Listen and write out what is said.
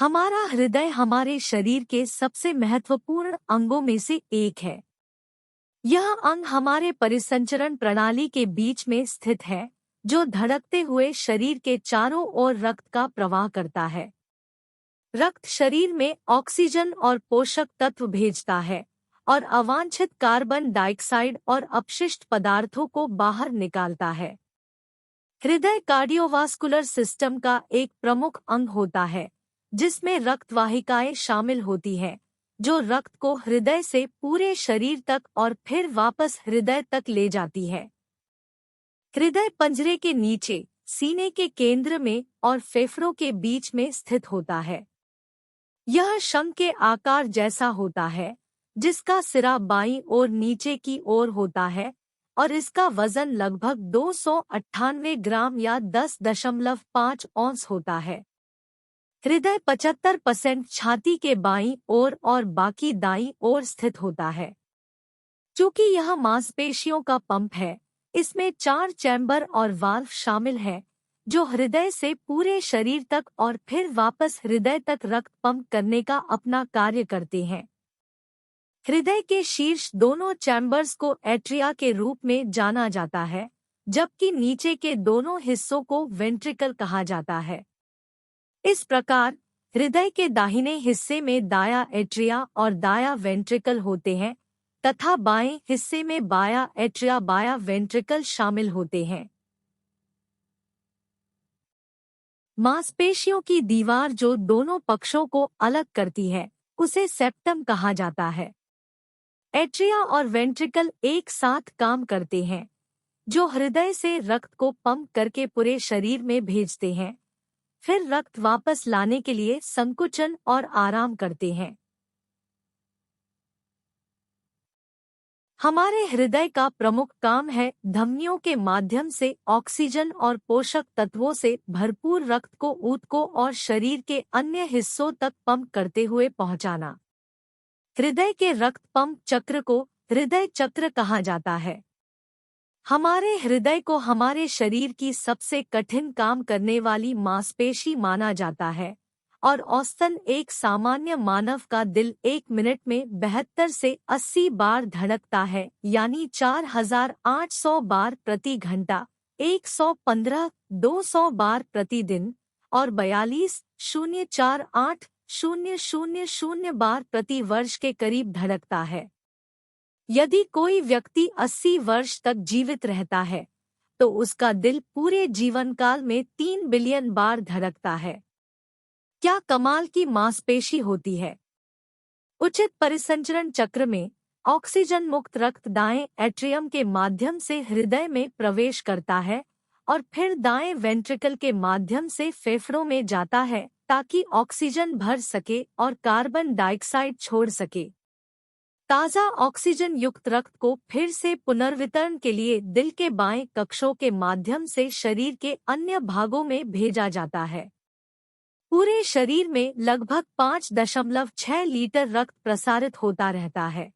हमारा हृदय हमारे शरीर के सबसे महत्वपूर्ण अंगों में से एक है। यह अंग हमारे परिसंचरण प्रणाली के बीच में स्थित है, जो धड़कते हुए शरीर के चारों ओर रक्त का प्रवाह करता है। रक्त शरीर में ऑक्सीजन और पोषक तत्व भेजता है और अवांछित कार्बन डाइऑक्साइड और अपशिष्ट पदार्थों को बाहर निकालता है। हृदय कार्डियोवास्कुलर सिस्टम का एक प्रमुख अंग होता है, जिसमें रक्त वाहिकाएं शामिल होती हैं, जो रक्त को हृदय से पूरे शरीर तक और फिर वापस हृदय तक ले जाती है। हृदय पंजरे के नीचे, सीने के केंद्र में और फेफड़ों के बीच में स्थित होता है। यह शंख के आकार जैसा होता है, जिसका सिरा बाईं ओर नीचे की ओर होता है और इसका वजन लगभग 298 ग्राम या 10.5 औंस होता है। हृदय 75% छाती के बाईं ओर और बाकी दाईं ओर स्थित होता है। चूंकि यह मांसपेशियों का पंप है, इसमें 4 चैम्बर और वाल्व शामिल हैं, जो हृदय से पूरे शरीर तक और फिर वापस हृदय तक रक्त पंप करने का अपना कार्य करते हैं। हृदय के शीर्ष दोनों चैम्बर्स को एट्रिया के रूप में जाना जाता है, जबकि नीचे के दोनों हिस्सों को वेंट्रिकल कहा जाता है। इस प्रकार हृदय के दाहिने हिस्से में दायां एट्रिया और दायां वेंट्रिकल होते हैं तथा बाएं हिस्से में बायां एट्रिया बायां वेंट्रिकल शामिल होते हैं। मांसपेशियों की दीवार जो दोनों पक्षों को अलग करती है, उसे सेप्टम कहा जाता है। एट्रिया और वेंट्रिकल एक साथ काम करते हैं, जो हृदय से रक्त को पंप करके पूरे शरीर में भेजते हैं, फिर रक्त वापस लाने के लिए संकुचन और आराम करते हैं। हमारे हृदय का प्रमुख काम है धमनियों के माध्यम से ऑक्सीजन और पोषक तत्वों से भरपूर रक्त को ऊतकों और शरीर के अन्य हिस्सों तक पंप करते हुए पहुंचाना। हृदय के रक्त पंप चक्र को हृदय चक्र कहा जाता है। हमारे हृदय को हमारे शरीर की सबसे कठिन काम करने वाली मांसपेशी माना जाता है और औसतन एक सामान्य मानव का दिल 1 मिनट में 72 से 80 बार धड़कता है, यानी 4800 बार प्रति घंटा, 115-200 बार प्रति दिन और 42,048,000 बार प्रति वर्ष के करीब धड़कता है। यदि कोई व्यक्ति 80 वर्ष तक जीवित रहता है, तो उसका दिल पूरे जीवन काल में 3 बिलियन बार धड़कता है। क्या कमाल की मांसपेशी होती है! उचित परिसंचरण चक्र में ऑक्सीजन मुक्त रक्त दाएं एट्रियम के माध्यम से हृदय में प्रवेश करता है और फिर दाएं वेंट्रिकल के माध्यम से फेफड़ों में जाता है, ताकि ऑक्सीजन भर सके और कार्बन डाइऑक्साइड छोड़ सके। ताज़ा ऑक्सीजन युक्त रक्त को फिर से पुनर्वितरण के लिए दिल के बाएं कक्षों के माध्यम से शरीर के अन्य भागों में भेजा जाता है। पूरे शरीर में लगभग 5.6 लीटर रक्त प्रसारित होता रहता है।